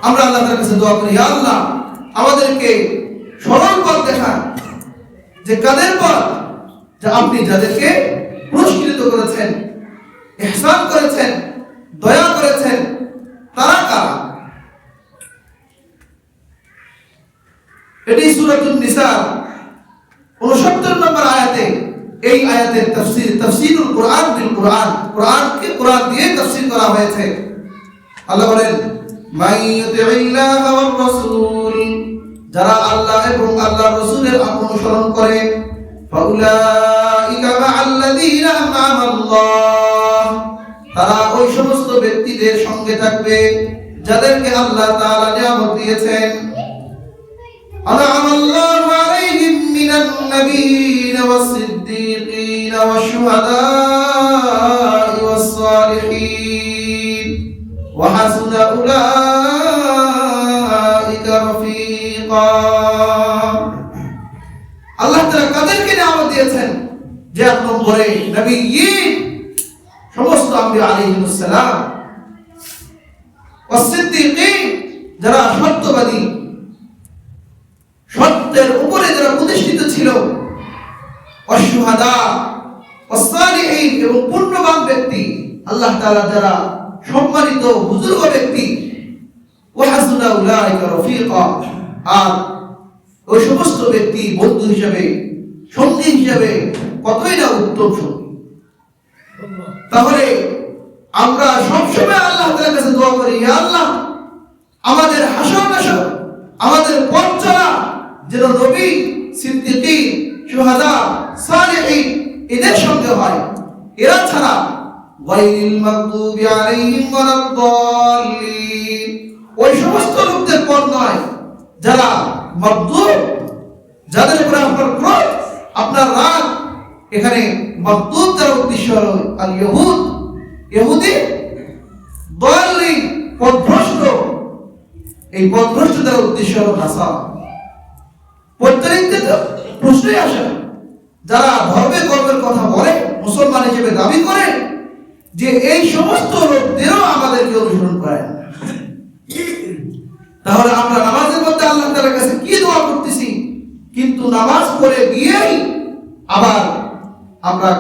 আমরা আল্লাহ তাআলার কাছে দোয়া করি, ইয়া আল্লাহ আমাদেরকে সরল পথ দেখান, যে কাদের পথ, যে আপনি যাদেরকে পুরস্কৃত করেছেন, ইহসান করেছেন, দয়া করেছেন, তারা কারা? এটি সূরাতুন নিসা 69 নম্বর আয়াতে, এই আয়াতের তাফসীর, তাফসীরুল কোরআন বিল কোরআন, কোরআনকে কোরআন দিয়ে তাফসীর করা হয়েছে। আল্লাহ বলেন, মান ইউতিইল্লাহ ওয়ার রাসূল, যারা আল্লাহ এবং আল্লাহর রাসূলের অনুসরণ করে, ফাউলাইকা মাআল্লাযীনা আনআমা আল্লাহ, তারা ওই সমস্ত ব্যক্তিদের সঙ্গে থাকবে যাদেরকে আল্লাহ তাআলা নিয়ামত দিয়েছেন। আনআমাল্লাহু আলাইহিম মিনান নাবিয়্যিনা ওয়াস-সিদ্দীকিনা ওয়াশ-শুহাদা'i ওয়াস-সালিহিন ওয়া হাসুনা উলাইকা রাফীকা। আল্লাহ তাআলা কাদেরকে নিয়ামত দিয়েছেন? যে এক নম্বরে নবিয়্যিন, সমস্ত আম্বিয়া আলাইহিমুস সালাম, ওয়াস-সিদ্দীকিন, যারা সত্যবাদী, সত্যের উপরে যারা প্রতিষ্ঠিত ছিল, ওয়াশ-শুহাদা ওয়াস-সালিহিন, এবং পুণ্যবান ব্যক্তি, আল্লাহ তাআলা যারা সম্মানিত বুজুর্গ ব্যক্তি, ওয়া হাসুনা উলাইকা রাফীকা, আর ওই সমস্ত ব্যক্তি বন্ধু হিসেবে, সঙ্গী হিসেবে কতই না উত্তম সঙ্গী। তাহলে আমরা সবসময় আল্লাহ তাআলার কাছে দোয়া করি, ইয়া আল্লাহ আমাদের হাসর নাসর, আমাদের পথ চলা যেন নবী, সিদ্দীকিন, শুহাদা, সালিহিন এদের সঙ্গে হয়। এরা ছাড়া গায়রিল মাগদুবি আলাইহিম ওয়ালাদ-দাল্লিন, ওই সমস্ত লোকদের পথ নয় যারা মাগদুব, যাদের উপরে আপনার ক্রোধ, আপনার রাগ। এখানে মাগদুব দ্বারা উদ্দেশ্য হলো আল ইহুদ, ইহুদি, দাল্লিন পথভ্রষ্ট, এই পথভ্রষ্ট দ্বারা উদ্দেশ্য হলো নাসারা। প্রত্যেকটা প্রশ্নই আসে, যারা ধর্মে কর্মের কথা বলে, মুসলমান হিসেবে দাবি করে, যে এই সমস্ত লোকদেরও আমাদেরকে অনুসরণ করেন। তাহলে আমরা নামাজের মধ্যে আল্লাহ তাআলার কাছে কি দোয়া করতেছি, কিন্তু নামাজ পড়ে গিয়েই আবার আমরা